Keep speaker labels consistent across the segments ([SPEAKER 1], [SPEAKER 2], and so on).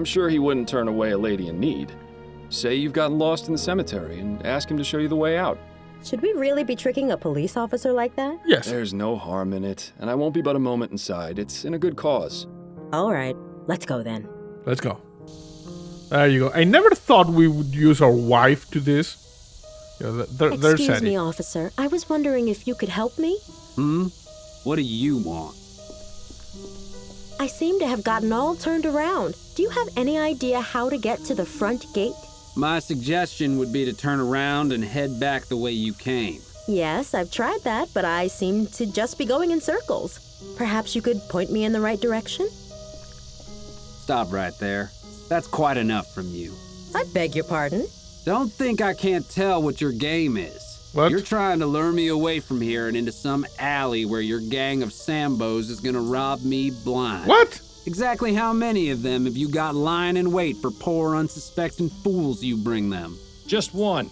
[SPEAKER 1] I'm sure he wouldn't turn away a lady in need. Say you've gotten lost in the cemetery and ask him to show you the way out.
[SPEAKER 2] Should we really be tricking a police officer like that?
[SPEAKER 3] Yes.
[SPEAKER 1] There's no harm in it, and I won't be but a moment inside. It's in a good cause.
[SPEAKER 2] All right, let's go then.
[SPEAKER 3] Let's go. There you go. I never thought we would use our wife to this. There's
[SPEAKER 2] Excuse
[SPEAKER 3] Eddie.
[SPEAKER 2] me, officer. I was wondering if you could help me?
[SPEAKER 4] What do you want?
[SPEAKER 2] I seem to have gotten all turned around. Do you have any idea how to get to the front gate?
[SPEAKER 4] My suggestion would be to turn around and head back the way you came.
[SPEAKER 2] Yes, I've tried that, but I seem to just be going in circles. Perhaps you could point me in the right direction?
[SPEAKER 4] Stop right there. That's quite enough from you.
[SPEAKER 2] I beg your pardon?
[SPEAKER 4] Don't think I can't tell what your game is.
[SPEAKER 3] What?
[SPEAKER 4] You're trying to lure me away from here and into some alley where your gang of Sambos is gonna rob me blind.
[SPEAKER 3] What?
[SPEAKER 4] Exactly how many of them have you got lying in wait for poor unsuspecting fools you bring them?
[SPEAKER 1] Just one.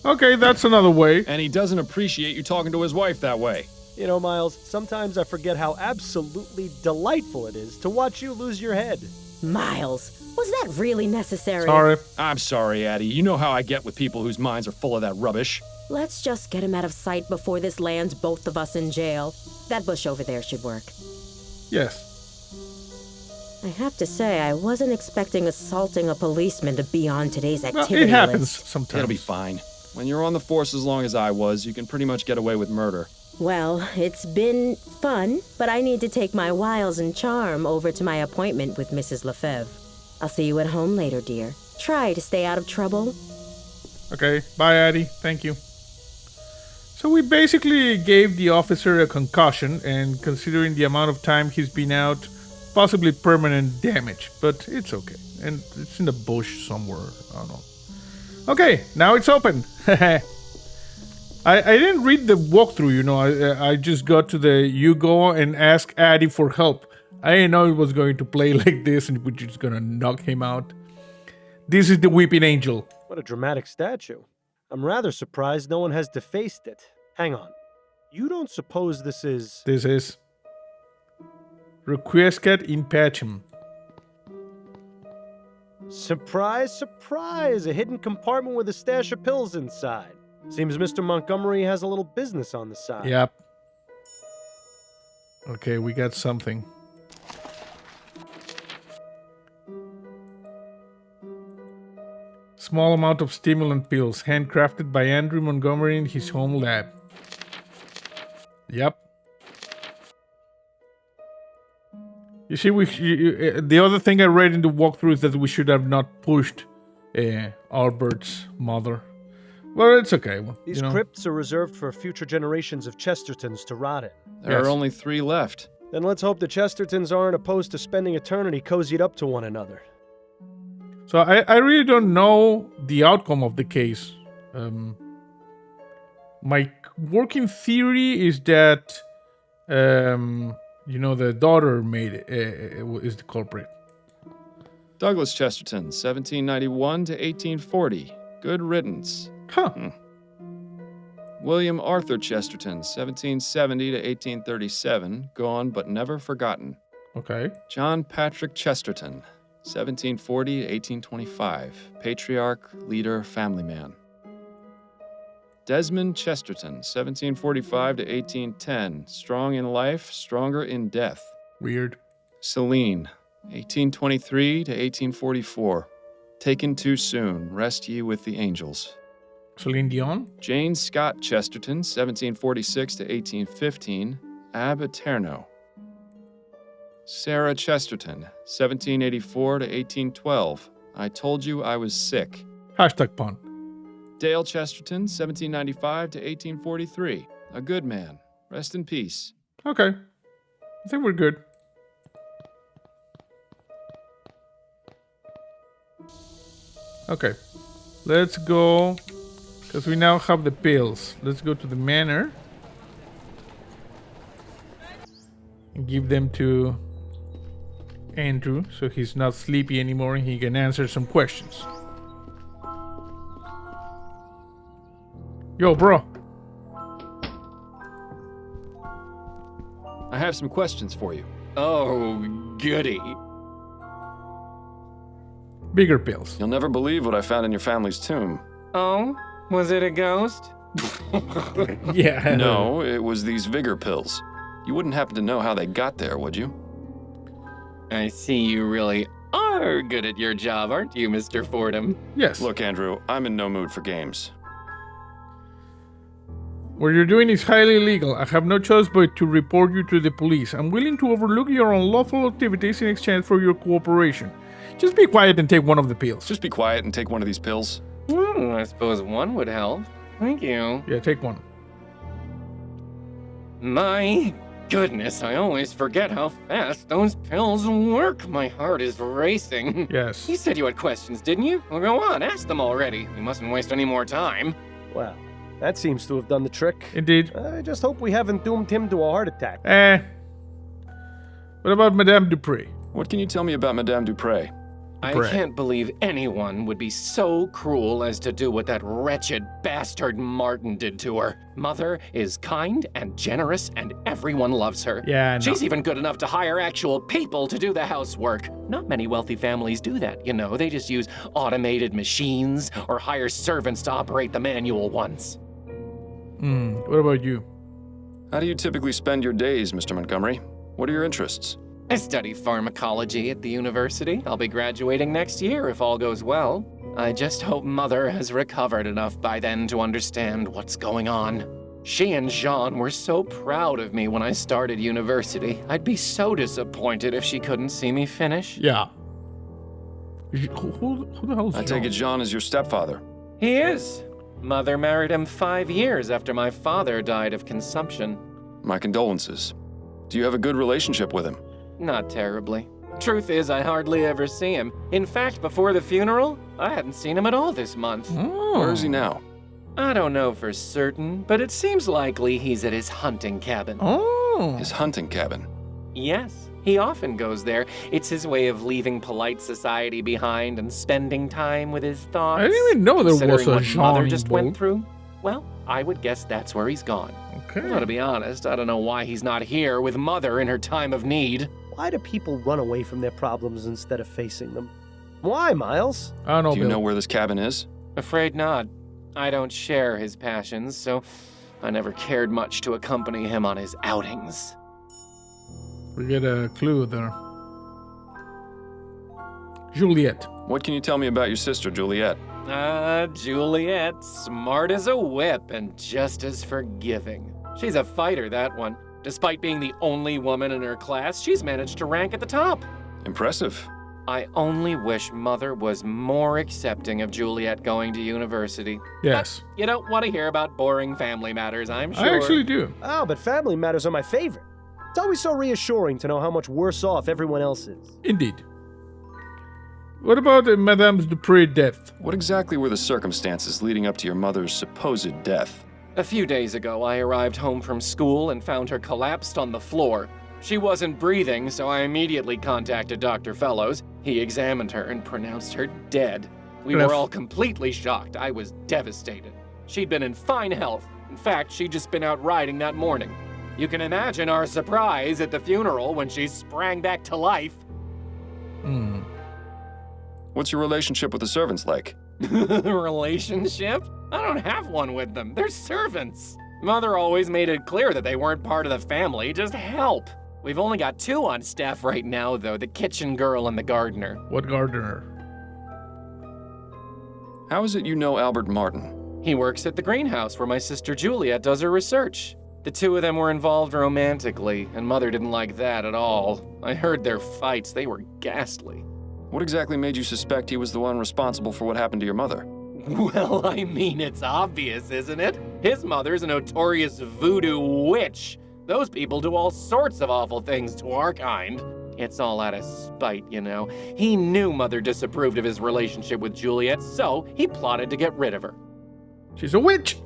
[SPEAKER 3] Okay, that's another way.
[SPEAKER 1] And he doesn't appreciate you talking to his wife that way.
[SPEAKER 5] You know, Miles, sometimes I forget how absolutely delightful it is to watch you lose your head.
[SPEAKER 2] Miles, was that really necessary?
[SPEAKER 3] Sorry.
[SPEAKER 1] I'm sorry, Addie. You know how I get with people whose minds are full of that rubbish.
[SPEAKER 2] Let's just get him out of sight before this lands both of us in jail. That bush over there should work.
[SPEAKER 3] Yes.
[SPEAKER 2] I have to say, I wasn't expecting assaulting a policeman to be on today's
[SPEAKER 3] Well,
[SPEAKER 2] activity
[SPEAKER 3] it happens
[SPEAKER 2] list.
[SPEAKER 3] sometimes.
[SPEAKER 1] It'll be fine. When you're on the force as long as I was, you can pretty much get away with murder.
[SPEAKER 2] Well, it's been fun, but I need to take my wiles and charm over to my appointment with Mrs. Lefebvre. I'll see you at home later, dear. Try to stay out of trouble.
[SPEAKER 3] Okay, bye, Addie. Thank you. So we basically gave the officer a concussion, and considering the amount of time he's been out, possibly permanent damage, but it's okay. And it's in the bush somewhere. I don't know. Okay, now it's open. I didn't read the walkthrough, you know. I just got to the you go and ask Addie for help. I didn't know it was going to play like this and we're just gonna knock him out. This is the Weeping Angel.
[SPEAKER 5] What a dramatic statue. I'm rather surprised no one has defaced it. Hang on. You don't suppose this is...
[SPEAKER 3] This is Requiescat in Pacem.
[SPEAKER 5] Surprise, surprise! A hidden compartment with a stash of pills inside. Seems Mr. Montgomery has a little business on the side.
[SPEAKER 3] Yep. Okay, we got something. Small amount of stimulant pills, handcrafted by Andrew Montgomery in his home lab. Yep. You see, the other thing I read in the walkthrough is that we should have not pushed Albert's mother. Well, it's okay. Well,
[SPEAKER 5] These crypts are reserved for future generations of Chestertons to rot in.
[SPEAKER 1] There are only 3 left.
[SPEAKER 5] Then let's hope the Chestertons aren't opposed to spending eternity cozied up to one another.
[SPEAKER 3] So I really don't know the outcome of the case. My working theory is that, the daughter is the culprit.
[SPEAKER 1] Douglas Chesterton, 1791 to 1840. Good riddance.
[SPEAKER 3] Huh.
[SPEAKER 1] William Arthur Chesterton, 1770 to 1837. Gone but never forgotten.
[SPEAKER 3] Okay.
[SPEAKER 1] John Patrick Chesterton, 1740 to 1825. Patriarch, leader, family man. Desmond Chesterton, 1745 to 1810. Strong in life, stronger in death.
[SPEAKER 3] Weird.
[SPEAKER 1] Celine, 1823 to 1844. Taken too soon, rest ye with the angels.
[SPEAKER 3] Celine Dion?
[SPEAKER 1] Jane Scott Chesterton, 1746 to 1815. Ab Eterno. Sarah Chesterton, 1784 to 1812. I told you I was sick.
[SPEAKER 3] #pun.
[SPEAKER 1] Dale Chesterton, 1795 to 1843. A good man. Rest in peace.
[SPEAKER 3] Okay. I think we're good. Okay. Let's go, because we now have the pills. Let's go to the manor and give them to Andrew so he's not sleepy anymore and he can answer some questions. Yo, bro.
[SPEAKER 1] I have some questions for you.
[SPEAKER 4] Oh, goody.
[SPEAKER 3] Bigger pills.
[SPEAKER 1] You'll never believe what I found in your family's tomb.
[SPEAKER 6] Oh? Was it a ghost?
[SPEAKER 3] Yeah.
[SPEAKER 1] No, it was these vigor pills. You wouldn't happen to know how they got there, would you?
[SPEAKER 6] I see you really are good at your job, aren't you, Mr. Fordham?
[SPEAKER 3] Yes.
[SPEAKER 1] Look, Andrew, I'm in no mood for games.
[SPEAKER 3] What you're doing is highly illegal. I have no choice but to report you to the police. I'm willing to overlook your unlawful activities in exchange for your cooperation. Just be quiet and take one of the pills.
[SPEAKER 1] Just be quiet and take one of these pills.
[SPEAKER 6] I suppose one would help. Thank you.
[SPEAKER 3] Yeah, take one.
[SPEAKER 6] My goodness, I always forget how fast those pills work. My heart is racing.
[SPEAKER 3] Yes.
[SPEAKER 6] You said you had questions, didn't you? Well, go on, ask them already. We mustn't waste any more time.
[SPEAKER 5] Well, that seems to have done the trick.
[SPEAKER 3] Indeed.
[SPEAKER 5] I just hope we haven't doomed him to a heart attack.
[SPEAKER 3] What about Madame Dupree?
[SPEAKER 1] What can you tell me about Madame Dupre?
[SPEAKER 6] I
[SPEAKER 3] Pray.
[SPEAKER 6] can't believe anyone would be so cruel as to do what that wretched bastard Martin did to her. Mother is kind and generous, and everyone loves her.
[SPEAKER 3] Yeah, no.
[SPEAKER 6] She's even good enough to hire actual people to do the housework. Not many wealthy families do that, you know. They just use automated machines or hire servants to operate the manual ones.
[SPEAKER 3] What about you?
[SPEAKER 1] How do you typically spend your days, Mr. Montgomery? What are your interests?
[SPEAKER 6] I study pharmacology at the university. I'll be graduating next year if all goes well. I just hope Mother has recovered enough by then to understand what's going on. She and Jean were so proud of me when I started university. I'd be so disappointed if she couldn't see me finish.
[SPEAKER 3] Yeah. Who the hell is
[SPEAKER 1] I take it
[SPEAKER 3] Jean?
[SPEAKER 1] Jean is your stepfather.
[SPEAKER 6] He is. Mother married him 5 years after my father died of consumption.
[SPEAKER 1] My condolences. Do you have a good relationship with him?
[SPEAKER 6] Not terribly. Truth is, I hardly ever see him. In fact, before the funeral, I hadn't seen him at all this month.
[SPEAKER 3] Oh.
[SPEAKER 1] Where is he now?
[SPEAKER 6] I don't know for certain, but it seems likely he's at his hunting cabin.
[SPEAKER 3] Oh.
[SPEAKER 1] His hunting cabin.
[SPEAKER 6] Yes, he often goes there. It's his way of leaving polite society behind and spending time with his thoughts.
[SPEAKER 3] I didn't even know there was
[SPEAKER 6] Considering
[SPEAKER 3] a
[SPEAKER 6] what
[SPEAKER 3] Jean
[SPEAKER 6] Mother just went
[SPEAKER 3] involved.
[SPEAKER 6] through. Well, I would guess that's where he's gone.
[SPEAKER 3] Okay.
[SPEAKER 6] Well, to be honest, I don't know why he's not here with Mother in her time of need.
[SPEAKER 5] Why do people run away from their problems instead of facing them? Why, Miles?
[SPEAKER 3] I don't know,
[SPEAKER 1] Do you
[SPEAKER 3] Bill.
[SPEAKER 1] know where this cabin is?
[SPEAKER 6] Afraid not. I don't share his passions, so I never cared much to accompany him on his outings.
[SPEAKER 3] We get a clue there. Juliet.
[SPEAKER 1] What can you tell me about your sister, Juliet?
[SPEAKER 6] Juliet, smart as a whip and just as forgiving. She's a fighter, that one. Despite being the only woman in her class, she's managed to rank at the top.
[SPEAKER 1] Impressive.
[SPEAKER 6] I only wish Mother was more accepting of Juliet going to university.
[SPEAKER 3] Yes.
[SPEAKER 6] You don't want to hear about boring family matters, I'm sure.
[SPEAKER 3] I actually do.
[SPEAKER 5] Oh, but family matters are my favorite. It's always so reassuring to know how much worse off everyone else is.
[SPEAKER 3] Indeed. What about Madame Dupree's death?
[SPEAKER 1] What exactly were the circumstances leading up to your mother's supposed death?
[SPEAKER 6] A few days ago, I arrived home from school and found her collapsed on the floor. She wasn't breathing, so I immediately contacted Dr. Fellows. He examined her and pronounced her dead. We were all completely shocked. I was devastated. She'd been in fine health. In fact, she'd just been out riding that morning. You can imagine our surprise at the funeral when she sprang back to life.
[SPEAKER 1] What's your relationship with the servants like?
[SPEAKER 6] Relationship? I don't have one with them. They're servants. Mother always made it clear that they weren't part of the family, just help. We've only got 2 on staff right now, though, the kitchen girl and the gardener.
[SPEAKER 3] What gardener?
[SPEAKER 1] How is it you know Albert Martin?
[SPEAKER 6] He works at the greenhouse where my sister Juliet does her research. The 2 of them were involved romantically, and Mother didn't like that at all. I heard their fights. They were ghastly.
[SPEAKER 1] What exactly made you suspect he was the one responsible for what happened to your mother?
[SPEAKER 6] Well, I mean, it's obvious, isn't it? His mother's a notorious voodoo witch. Those people do all sorts of awful things to our kind. It's all out of spite, you know. He knew Mother disapproved of his relationship with Juliet, so he plotted to get rid of her.
[SPEAKER 3] She's a witch!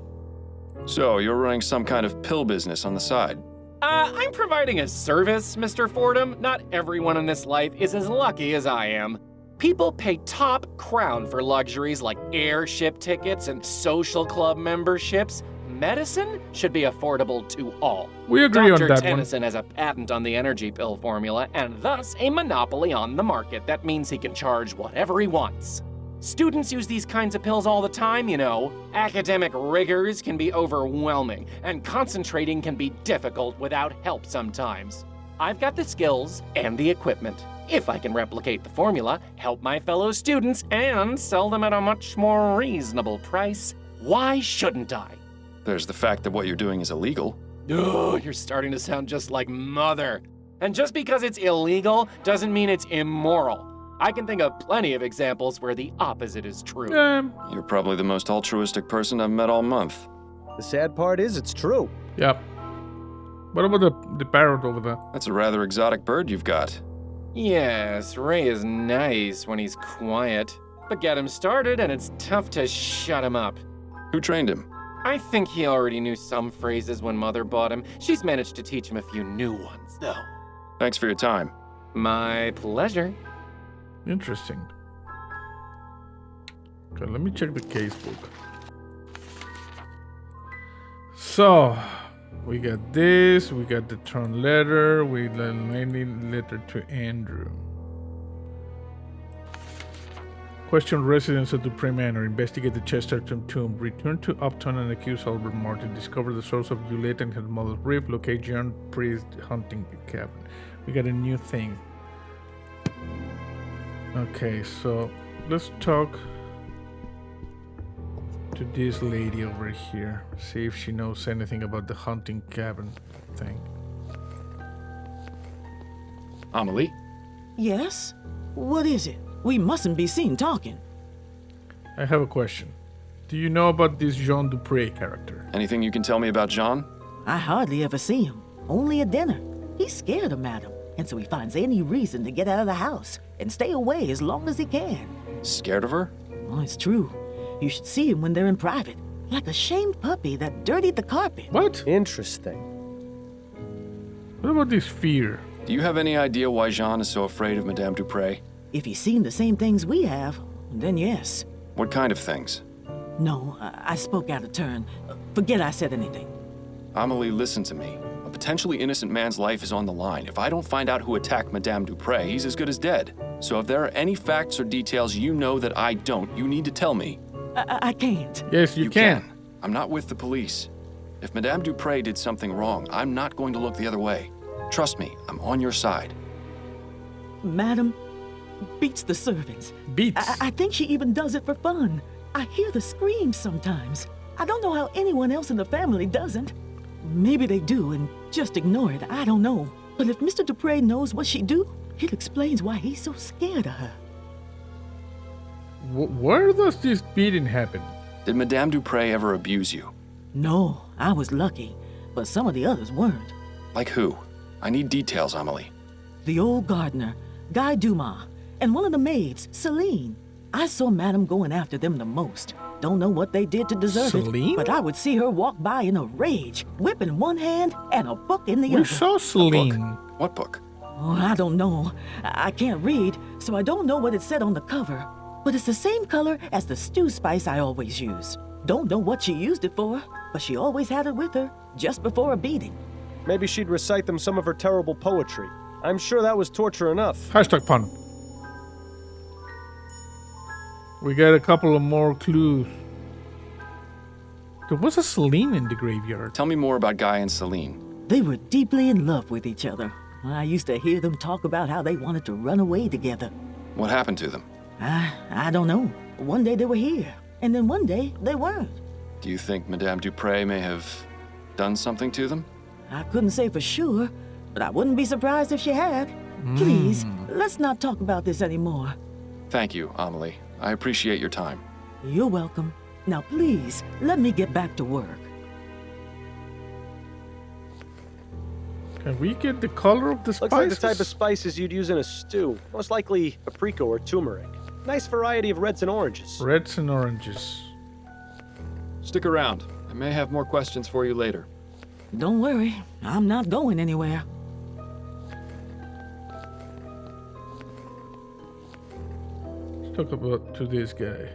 [SPEAKER 1] So, you're running some kind of pill business on the side.
[SPEAKER 6] I'm providing a service, Mr. Fordham. Not everyone in this life is as lucky as I am. People pay top crown for luxuries like airship tickets and social club memberships. medicine should be affordable to all.
[SPEAKER 3] We agree on
[SPEAKER 6] Dr.
[SPEAKER 3] that
[SPEAKER 6] Tennyson has a patent on the energy pill formula and thus a monopoly on the market. That means he can charge whatever he wants. Students use these kinds of pills all the time, you know. Academic rigors can be overwhelming, and concentrating can be difficult without help sometimes. I've got the skills and the equipment. If I can replicate the formula, help my fellow students, and sell them at a much more reasonable price, why shouldn't I?
[SPEAKER 1] There's the fact that what you're doing is illegal.
[SPEAKER 6] Oh, you're starting to sound just like Mother. And just because it's illegal doesn't mean it's immoral. I can think of plenty of examples where the opposite is true.
[SPEAKER 1] You're probably the most altruistic person I've met all month.
[SPEAKER 5] The sad part is it's true.
[SPEAKER 3] Yep. What about the parrot over there?
[SPEAKER 1] That's a rather exotic bird you've got.
[SPEAKER 6] Yes, Ray is nice when he's quiet. But get him started and it's tough to shut him up.
[SPEAKER 1] Who trained him?
[SPEAKER 6] I think he already knew some phrases when Mother bought him. She's managed to teach him a few new ones, though.
[SPEAKER 1] Thanks for your time.
[SPEAKER 6] My pleasure.
[SPEAKER 3] Interesting. Okay, let me check the case book. So, we got this, we got the Tron letter, we got the landing letter to Andrew. Question residents of Dupree Manor, investigate the Chesterton tomb, return to Upton and accuse Albert Martin, discover the source of Juliet and her mother's rift, locate John Priest hunting cabin. We got a new thing. Okay, so let's talk to this lady over here. See if she knows anything about the hunting cabin thing.
[SPEAKER 1] Amelie?
[SPEAKER 7] Yes? What is it? We mustn't be seen talking.
[SPEAKER 3] I have a question. Do you know about this Jean Dupré character?
[SPEAKER 1] Anything you can tell me about Jean?
[SPEAKER 7] I hardly ever see him. Only at dinner. He's scared of Madame, and so he finds any reason to get out of the house and stay away as long as he can.
[SPEAKER 1] Scared of her?
[SPEAKER 7] Oh, it's true. You should see him when they're in private, like a shamed puppy that dirtied the carpet.
[SPEAKER 3] What?
[SPEAKER 5] Interesting.
[SPEAKER 3] What about this fear?
[SPEAKER 1] Do you have any idea why Jean is so afraid of Madame Dupré?
[SPEAKER 7] If he's seen the same things we have, then yes.
[SPEAKER 1] What kind of things?
[SPEAKER 7] No, I spoke out of turn. Forget I said anything.
[SPEAKER 1] Amelie, listen to me. A potentially innocent man's life is on the line. If I don't find out who attacked Madame Dupré, he's as good as dead. So if there are any facts or details you know that I don't, you need to tell me.
[SPEAKER 7] I can't.
[SPEAKER 3] Yes, you can.
[SPEAKER 1] I'm not with the police. If Madame Dupré did something wrong, I'm not going to look the other way. Trust me, I'm on your side.
[SPEAKER 7] Madam beats the servants.
[SPEAKER 3] Beats.
[SPEAKER 7] I think she even does it for fun. I hear the screams sometimes. I don't know how anyone else in the family doesn't. Maybe they do and just ignore it. I don't know. But if Mr. Dupré knows what she do, it explains why he's so scared of her.
[SPEAKER 3] Where does this beating happen?
[SPEAKER 1] Did Madame Dupré ever abuse you?
[SPEAKER 7] No, I was lucky, but some of the others weren't.
[SPEAKER 1] Like who? I need details, Amelie.
[SPEAKER 7] The old gardener, Guy Dumas, and one of the maids, Celine. I saw Madame going after them the most. Don't know what they did to deserve
[SPEAKER 3] Celine?
[SPEAKER 7] it, but I would see her walk by in a rage, whip in one hand and a book in the
[SPEAKER 3] We
[SPEAKER 7] other.
[SPEAKER 3] saw Celine.
[SPEAKER 1] What book?
[SPEAKER 7] Oh, I don't know. I can't read, so I don't know what it said on the cover. But it's the same color as the stew spice I always use. Don't know what she used it for, but she always had it with her, just before a beating.
[SPEAKER 5] Maybe she'd recite them some of her terrible poetry. I'm sure that was torture enough.
[SPEAKER 3] Hashtag pun. We got a couple of more clues. There was a Celine in the graveyard.
[SPEAKER 1] Tell me more about Guy and Celine.
[SPEAKER 7] They were deeply in love with each other. I used to hear them talk about how they wanted to run away together.
[SPEAKER 1] What happened to them?
[SPEAKER 7] I don't know. One day they were here, and then one day they weren't.
[SPEAKER 1] Do you think Madame Dupré may have done something to them?
[SPEAKER 7] I couldn't say for sure, but I wouldn't be surprised if she had. Please, let's not talk about this anymore.
[SPEAKER 1] Thank you, Amelie. I appreciate your time.
[SPEAKER 7] You're welcome. Now please, let me get back to work.
[SPEAKER 3] Can we get the color of the spices?
[SPEAKER 5] Looks like the type of spices you'd use in a stew. Most likely paprika or turmeric. Nice variety of reds and oranges.
[SPEAKER 3] Reds and oranges.
[SPEAKER 1] Stick around. I may have more questions for you later.
[SPEAKER 7] Don't worry, I'm not going anywhere.
[SPEAKER 3] Let's talk about to this guy.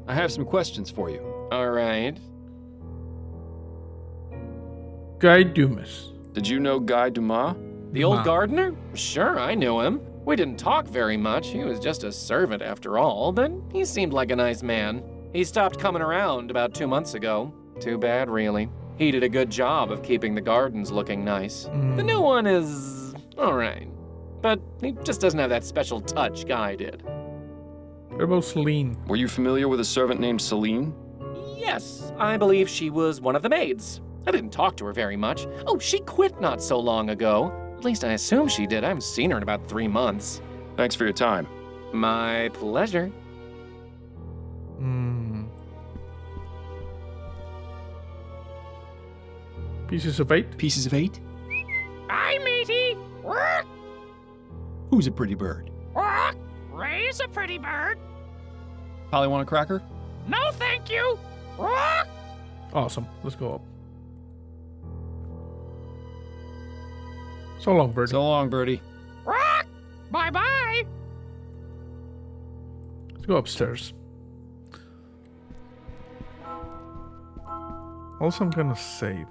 [SPEAKER 1] I have some questions for you.
[SPEAKER 6] All right.
[SPEAKER 3] Guy Dumas.
[SPEAKER 1] Did you know Guy Dumas?
[SPEAKER 6] The old gardener? Sure, I knew him. We didn't talk very much. He was just a servant after all, but he seemed like a nice man. He stopped coming around about 2 months ago. Too bad, really. He did a good job of keeping the gardens looking nice. The new one is all right, but he just doesn't have that special touch Guy did.
[SPEAKER 3] What about Celine?
[SPEAKER 1] Were you familiar with a servant named Celine?
[SPEAKER 6] Yes, I believe she was one of the maids. I didn't talk to her very much. Oh, she quit not so long ago. At least I assume she did. I haven't seen her in about 3 months.
[SPEAKER 1] Thanks for your time.
[SPEAKER 6] My pleasure.
[SPEAKER 3] Pieces of 8?
[SPEAKER 8] Pieces of 8?
[SPEAKER 9] Hi, matey.
[SPEAKER 8] Who's a pretty bird?
[SPEAKER 9] Ray's a pretty bird.
[SPEAKER 8] Polly want a cracker?
[SPEAKER 9] No, thank you.
[SPEAKER 3] Awesome. Let's go up. So long, Birdie.
[SPEAKER 8] So long, Birdie.
[SPEAKER 9] Bye-bye.
[SPEAKER 3] Let's go upstairs. Also, I'm gonna save.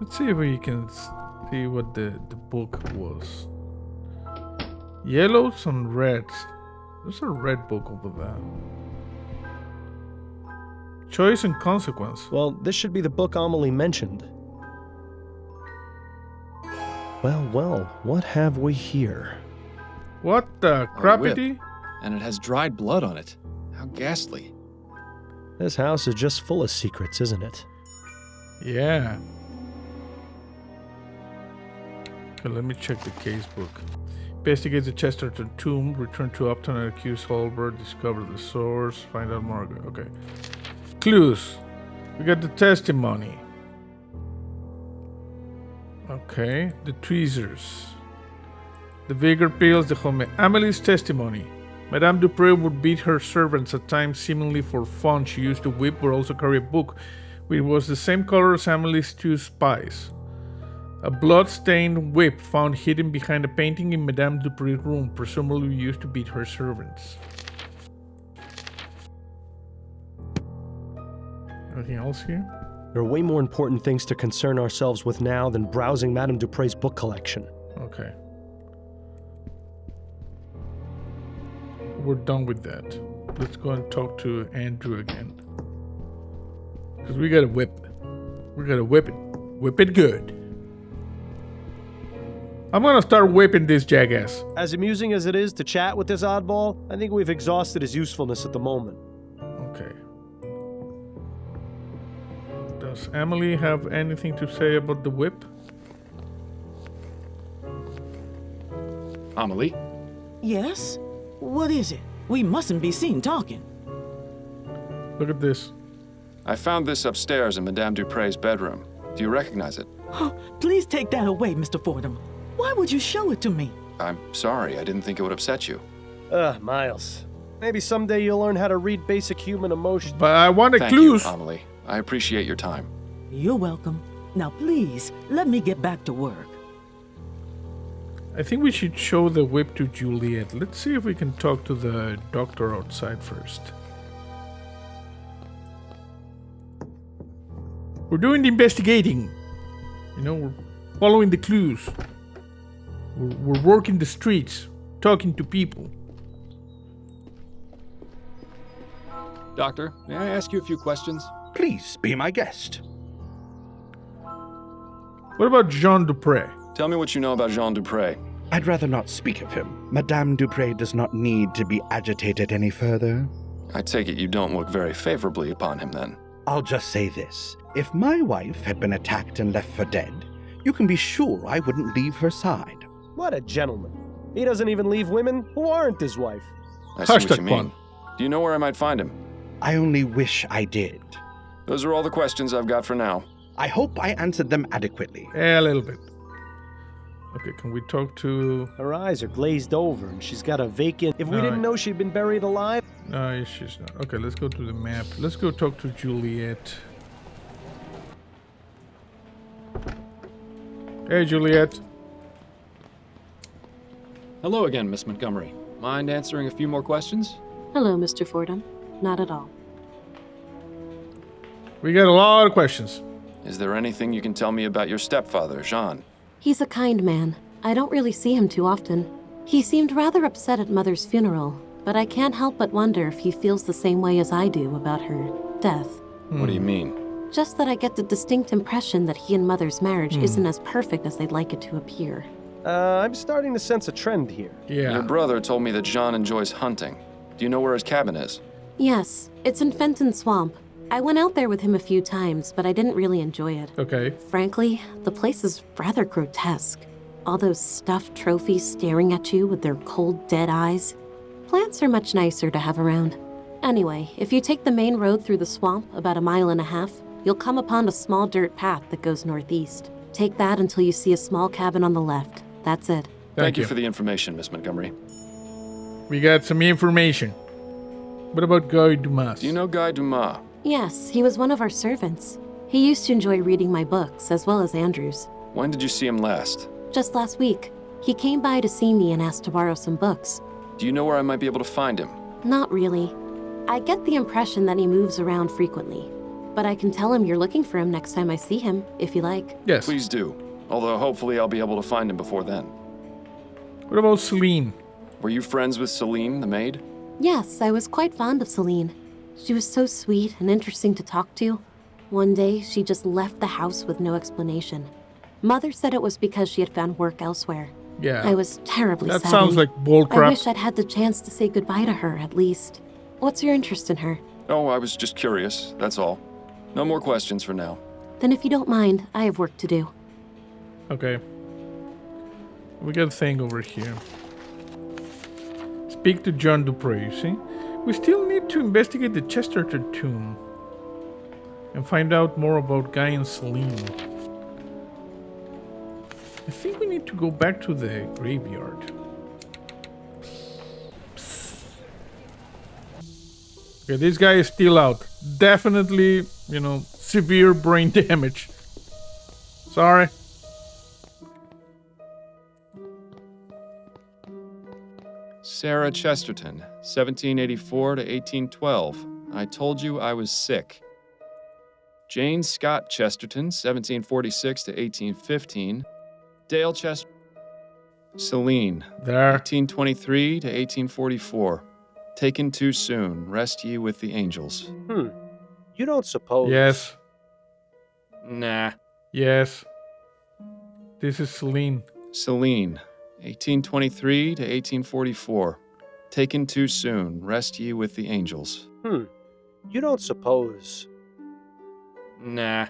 [SPEAKER 3] Let's see if we can see what the book was. Yellows and reds. There's a red book over there. Choice and consequence.
[SPEAKER 5] Well, this should be the book Amelie mentioned. Well, what have we here?
[SPEAKER 3] What the
[SPEAKER 1] whip.
[SPEAKER 3] crappity?
[SPEAKER 8] And it has dried blood on it. How ghastly.
[SPEAKER 5] This house is just full of secrets, isn't it?
[SPEAKER 3] Yeah. Okay, let me check the case book. Investigates the Chesterton tomb, return to Upton and accuse Holbert, discover the source, find out more. Okay. Clues. We got the testimony. Okay. The tweezers. The vigor pills, the home. Amelie's testimony. Madame Dupre would beat her servants at times seemingly for fun. She used a whip but also carry a book, which was the same color as Amelie's two spies. A blood-stained whip found hidden behind a painting in Madame Dupre's room, presumably used to beat her servants. Anything else here?
[SPEAKER 5] There are way more important things to concern ourselves with now than browsing Madame Dupre's book collection.
[SPEAKER 3] Okay. We're done with that. Let's go and talk to Andrew again. Because we gotta whip. We gotta whip it. Whip it good. I'm gonna start whipping this jackass.
[SPEAKER 5] As amusing as it is to chat with this oddball, I think we've exhausted his usefulness at the moment.
[SPEAKER 3] Okay. Does Emily have anything to say about the whip?
[SPEAKER 1] Amelie?
[SPEAKER 7] Yes? What is it? We mustn't be seen talking.
[SPEAKER 3] Look at this.
[SPEAKER 1] I found this upstairs in Madame Dupre's bedroom. Do you recognize it?
[SPEAKER 7] Oh, please take that away, Mr. Fordham. Why would you show it to me?
[SPEAKER 1] I'm sorry, I didn't think it would upset you.
[SPEAKER 5] Miles. Maybe someday you'll learn how to read basic human emotion.
[SPEAKER 3] But I want
[SPEAKER 1] Thank
[SPEAKER 3] clues.
[SPEAKER 1] you, Amelie. I appreciate your time.
[SPEAKER 7] You're welcome. Now please, let me get back to work.
[SPEAKER 3] I think we should show the whip to Juliet. Let's see if we can talk to the doctor outside first. We're doing the investigating. You know, we're following the clues. We're working the streets, talking to people.
[SPEAKER 8] Doctor, may I ask you a few questions?
[SPEAKER 10] Please be my guest.
[SPEAKER 3] What about Jean Dupre?
[SPEAKER 1] Tell me what you know about Jean Dupre.
[SPEAKER 10] I'd rather not speak of him. Madame Dupre does not need to be agitated any further.
[SPEAKER 1] I take it you don't look very favorably upon him then.
[SPEAKER 10] I'll just say this. If my wife had been attacked and left for dead, you can be sure I wouldn't leave her side.
[SPEAKER 5] What a gentleman. He doesn't even leave women who aren't his wife.
[SPEAKER 1] I see what
[SPEAKER 3] Hashtag
[SPEAKER 1] you mean.
[SPEAKER 3] fun.
[SPEAKER 1] Do you know where I might find him?
[SPEAKER 10] I only wish I did.
[SPEAKER 1] Those are all the questions I've got for now.
[SPEAKER 10] I hope I answered them adequately.
[SPEAKER 3] A little bit. Okay, can we talk to...
[SPEAKER 5] Her eyes are glazed over and she's got a vacant... If we
[SPEAKER 3] No,
[SPEAKER 5] didn't know she'd been buried alive...
[SPEAKER 3] No, she's not. Okay, let's go to the map. Let's go talk to Juliet. Hey, Juliet.
[SPEAKER 1] Hello again, Miss Montgomery. Mind answering a few more questions?
[SPEAKER 11] Hello, Mr. Fordham. Not at all.
[SPEAKER 3] We got a lot of questions.
[SPEAKER 1] Is there anything you can tell me about your stepfather, Jean?
[SPEAKER 11] He's a kind man. I don't really see him too often. He seemed rather upset at Mother's funeral, but I can't help but wonder if he feels the same way as I do about her death.
[SPEAKER 1] What do you mean?
[SPEAKER 11] Just that I get the distinct impression that he and Mother's marriage isn't as perfect as they'd like it to appear.
[SPEAKER 5] I'm starting to sense a trend here.
[SPEAKER 3] Yeah.
[SPEAKER 1] Your brother told me that Jean enjoys hunting. Do you know where his cabin is?
[SPEAKER 11] Yes, it's in Fenton Swamp. I went out there with him a few times, but I didn't really enjoy it.
[SPEAKER 3] Okay.
[SPEAKER 11] Frankly, the place is rather grotesque. All those stuffed trophies staring at you with their cold, dead eyes. Plants are much nicer to have around. Anyway, if you take the main road through the swamp about 1.5 miles, you'll come upon a small dirt path that goes northeast. Take that until you see a small cabin on the left. That's it.
[SPEAKER 1] Thank you for the information, Miss Montgomery.
[SPEAKER 3] We got some information. What about Guy Dumas?
[SPEAKER 1] Do you know Guy Dumas?
[SPEAKER 11] Yes, he was one of our servants. He used to enjoy reading my books, as well as Andrew's.
[SPEAKER 1] When did you see him last?
[SPEAKER 11] Just last week. He came by to see me and asked to borrow some books.
[SPEAKER 1] Do you know where I might be able to find him?
[SPEAKER 11] Not really. I get the impression that he moves around frequently. But I can tell him you're looking for him next time I see him, if you like.
[SPEAKER 3] Yes.
[SPEAKER 1] Please do. Although hopefully I'll be able to find him before then.
[SPEAKER 3] What about Celine?
[SPEAKER 1] Were you friends with Celine, the maid?
[SPEAKER 11] Yes, I was quite fond of Celine. She was so sweet and interesting to talk to. One day, she just left the house with no explanation. Mother said it was because she had found work elsewhere.
[SPEAKER 3] Yeah.
[SPEAKER 11] I was terribly
[SPEAKER 3] That
[SPEAKER 11] saddened.
[SPEAKER 3] sounds like bullcrap.
[SPEAKER 11] I wish I'd had the chance to say goodbye to her, at least. What's your interest in her?
[SPEAKER 1] Oh, I was just curious, that's all. No more questions for now.
[SPEAKER 11] Then if you don't mind, I have work to do.
[SPEAKER 3] Okay. We got a thing over here. Speak to John Dupre, you see? We still need to investigate the Chesterton tomb. And find out more about Guy and Celine. I think we need to go back to the graveyard. Okay, this guy is still out. Definitely, severe brain damage. Sorry.
[SPEAKER 1] Sarah Chesterton, 1784 to 1812. I told you I was sick. Jane Scott Chesterton, 1746 to 1815. Dale Chesterton. Celine,
[SPEAKER 3] There.
[SPEAKER 1] 1823 to 1844. Taken too soon. Rest ye with the angels.
[SPEAKER 5] You don't suppose...
[SPEAKER 3] Yes.
[SPEAKER 1] Nah.
[SPEAKER 3] Yes. This is Celine.
[SPEAKER 1] Celine, 1823 to 1844. Taken too soon. Rest ye with the angels.
[SPEAKER 5] You don't suppose...
[SPEAKER 1] Nah.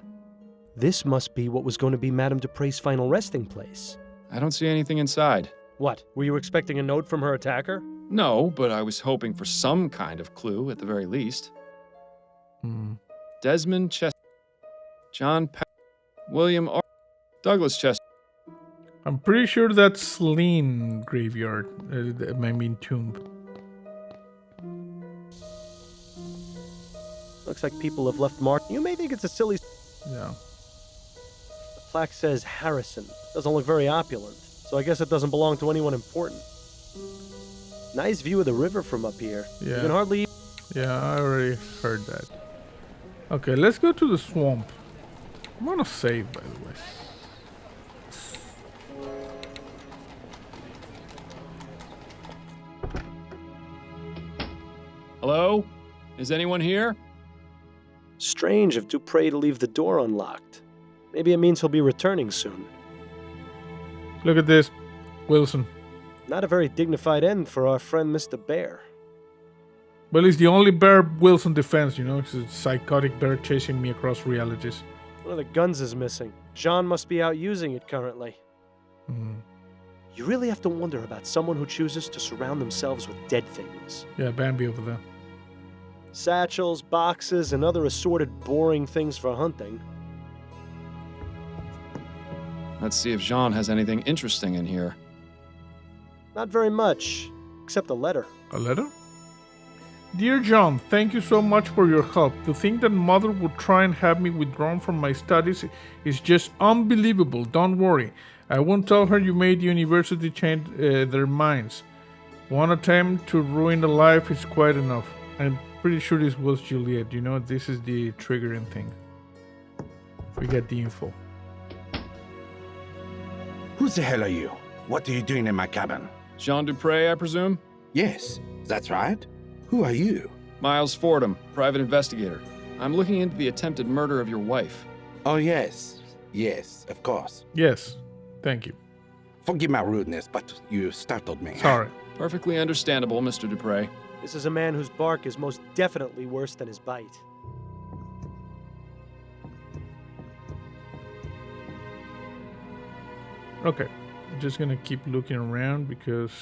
[SPEAKER 5] This must be what was going to be Madame Dupre's final resting place.
[SPEAKER 1] I don't see anything inside.
[SPEAKER 5] What? Were you expecting a note from her attacker?
[SPEAKER 1] No, but I was hoping for some kind of clue at the very least. Desmond Chester, John William R. Douglas Chester.
[SPEAKER 3] I'm pretty sure that's Celine graveyard. I mean tomb.
[SPEAKER 5] Looks like people have left mark. You may think it's a silly...
[SPEAKER 3] Yeah.
[SPEAKER 5] The plaque says Harrison. Doesn't look very opulent, so I guess it doesn't belong to anyone important. Nice view of the river from up here.
[SPEAKER 3] Yeah.
[SPEAKER 5] You can hardly...
[SPEAKER 3] Yeah, I already heard that. Okay, let's go to the swamp. I'm gonna save, by the way.
[SPEAKER 1] Hello? Is anyone here?
[SPEAKER 5] Strange of Dupre to leave the door unlocked. Maybe it means he'll be returning soon.
[SPEAKER 3] Look at this. Wilson.
[SPEAKER 5] Not a very dignified end for our friend Mr. Bear.
[SPEAKER 3] Well, it's the only bear Wilson defends, It's a psychotic bear chasing me across realities.
[SPEAKER 5] One of the guns is missing. Jean must be out using it currently. You really have to wonder about someone who chooses to surround themselves with dead things.
[SPEAKER 3] Yeah, Bambi over there.
[SPEAKER 5] Satchels, boxes, and other assorted boring things for hunting.
[SPEAKER 1] Let's see if Jean has anything interesting in here.
[SPEAKER 5] Not very much, except a letter.
[SPEAKER 3] A letter? Dear John, thank you so much for your help. To think that Mother would try and have me withdrawn from my studies is just unbelievable. Don't worry. I won't tell her you made the university change their minds. One attempt to ruin a life is quite enough. I'm pretty sure this was Juliet. You know, this is the triggering thing. We get the info.
[SPEAKER 10] Who the hell are you? What are you doing in my cabin?
[SPEAKER 1] Jean Dupre, I presume?
[SPEAKER 10] Yes, that's right. Who are you?
[SPEAKER 1] Miles Fordham, private investigator. I'm looking into the attempted murder of your wife.
[SPEAKER 10] Oh, yes. Yes, of course.
[SPEAKER 3] Yes, thank you.
[SPEAKER 10] Forgive my rudeness, but you startled me.
[SPEAKER 3] Sorry.
[SPEAKER 1] Perfectly understandable, Mr. Dupre.
[SPEAKER 5] This is a man whose bark is most definitely worse than his bite.
[SPEAKER 3] Okay, I'm just gonna keep looking around because...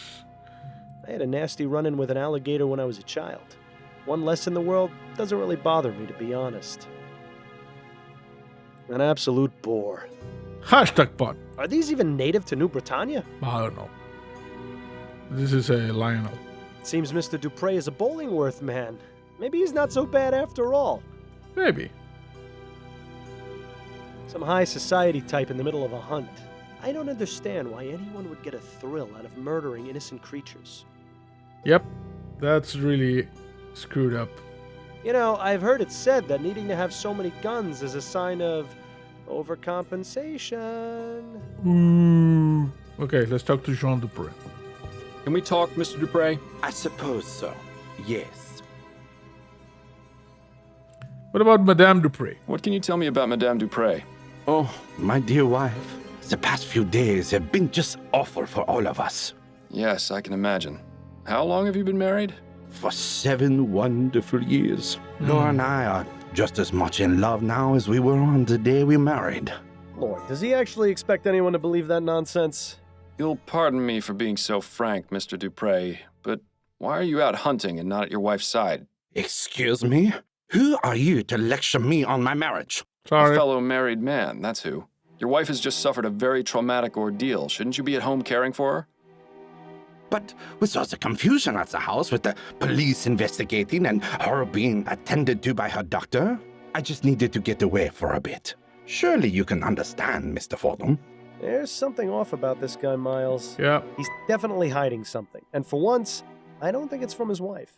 [SPEAKER 5] I had a nasty run-in with an alligator when I was a child. One less in the world doesn't really bother me, to be honest. An absolute bore.
[SPEAKER 3] Hashtag bot.
[SPEAKER 5] Are these even native to New Bretagne?
[SPEAKER 3] I don't know. This is a Lionel.
[SPEAKER 5] Seems Mr. Dupre is a Bollingworth man. Maybe he's not so bad after all.
[SPEAKER 3] Maybe.
[SPEAKER 5] Some high society type in the middle of a hunt. I don't understand why anyone would get a thrill out of murdering innocent creatures.
[SPEAKER 3] Yep, that's really screwed up.
[SPEAKER 5] You know, I've heard it said that needing to have so many guns is a sign of overcompensation.
[SPEAKER 3] Okay, let's talk to Jean Dupre.
[SPEAKER 1] Can we talk, Mr. Dupre?
[SPEAKER 10] I suppose so. Yes.
[SPEAKER 3] What about Madame Dupre?
[SPEAKER 1] What can you tell me about Madame Dupre?
[SPEAKER 10] Oh, my dear wife. The past few days have been just awful for all of us.
[SPEAKER 1] Yes, I can imagine. How long have you been married?
[SPEAKER 10] For 7 wonderful years. Laura and I are just as much in love now as we were on the day we married.
[SPEAKER 5] Lord, does he actually expect anyone to believe that nonsense?
[SPEAKER 1] You'll pardon me for being so frank, Mr. Dupre, but why are you out hunting and not at your wife's side?
[SPEAKER 10] Excuse me? Who are you to lecture me on my marriage?
[SPEAKER 3] Sorry.
[SPEAKER 1] A fellow married man, that's who. Your wife has just suffered a very traumatic ordeal. Shouldn't you be at home caring for her?
[SPEAKER 10] But with all the confusion at the house, with the police investigating and her being attended to by her doctor, I just needed to get away for a bit. Surely you can understand, Mr. Fordham.
[SPEAKER 5] There's something off about this guy, Miles.
[SPEAKER 3] Yeah.
[SPEAKER 5] He's definitely hiding something. And for once, I don't think it's from his wife.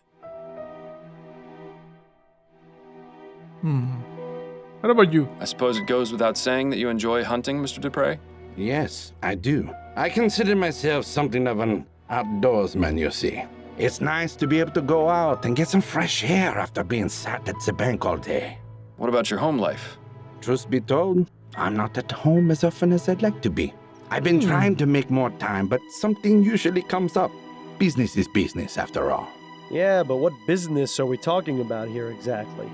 [SPEAKER 3] What about you?
[SPEAKER 1] I suppose it goes without saying that you enjoy hunting, Mr. Dupre?
[SPEAKER 10] Yes, I do. I consider myself something of an outdoorsman, you see. It's nice to be able to go out and get some fresh air after being sat at the bank all day.
[SPEAKER 1] What about your home life?
[SPEAKER 10] Truth be told, I'm not at home as often as I'd like to be. I've been trying to make more time, but something usually comes up. Business is business, after all.
[SPEAKER 5] Yeah, but what business are we talking about here exactly?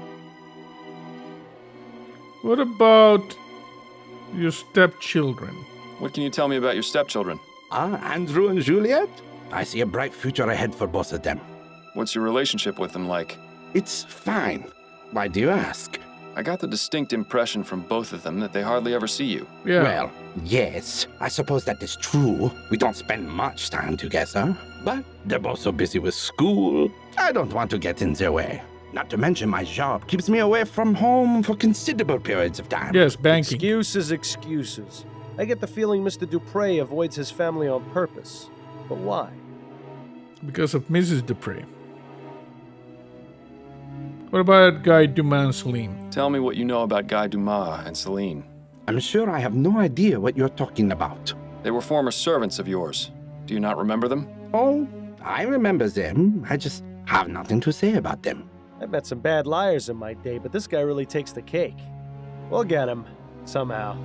[SPEAKER 3] What about your stepchildren?
[SPEAKER 1] What can you tell me about your stepchildren?
[SPEAKER 10] Andrew and Juliet? I see a bright future ahead for both of them.
[SPEAKER 1] What's your relationship with them like?
[SPEAKER 10] It's fine. Why do you ask?
[SPEAKER 1] I got the distinct impression from both of them that they hardly ever see you.
[SPEAKER 3] Yeah.
[SPEAKER 10] Well, yes, I suppose that is true. We don't spend much time together. But they're both so busy with school, I don't want to get in their way. Not to mention my job keeps me away from home for considerable periods of time.
[SPEAKER 3] Yes, banking.
[SPEAKER 5] Excuses. I get the feeling Mr. Dupre avoids his family on purpose. But why?
[SPEAKER 3] Because of Mrs. Dupre. What about Guy Dumas and Celine?
[SPEAKER 1] Tell me what you know about Guy Dumas and Celine.
[SPEAKER 10] I'm sure I have no idea what you're talking about.
[SPEAKER 1] They were former servants of yours. Do you not remember them?
[SPEAKER 10] Oh, I remember them. I just have nothing to say about them.
[SPEAKER 5] I've met some bad liars in my day, but this guy really takes the cake. We'll get him, somehow.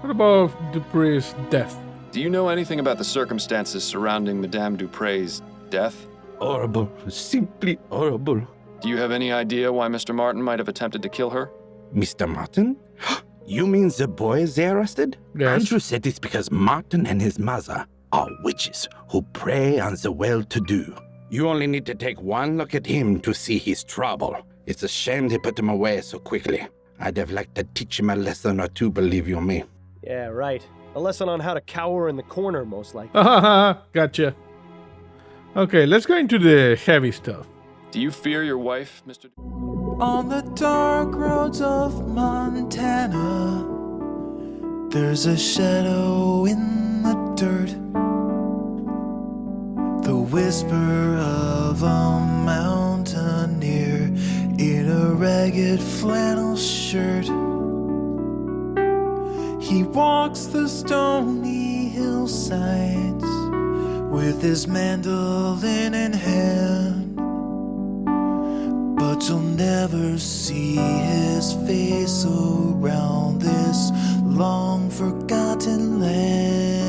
[SPEAKER 3] What about Dupre's death?
[SPEAKER 1] Do you know anything about the circumstances surrounding Madame Dupre's death?
[SPEAKER 10] Horrible. Simply horrible.
[SPEAKER 1] Do you have any idea why Mr. Martin might have attempted to kill her?
[SPEAKER 10] Mr. Martin? You mean the boys they arrested?
[SPEAKER 3] Yes.
[SPEAKER 10] Andrew said it's because Martin and his mother are witches who prey on the well-to-do. You only need to take one look at him to see his trouble. It's a shame they put him away so quickly. I'd have liked to teach him a lesson or two, believe you me.
[SPEAKER 5] Yeah, right. A lesson on how to cower in the corner, most likely.
[SPEAKER 3] Gotcha. Okay, let's go into the heavy stuff.
[SPEAKER 1] Do you fear your wife, Mr.
[SPEAKER 12] On the dark roads of Montana, There's a shadow in the dirt, the whisper of a mountaineer in a ragged flannel shirt. He walks the stony hillsides with his mandolin in hand, but you'll never see his face around this long forgotten land.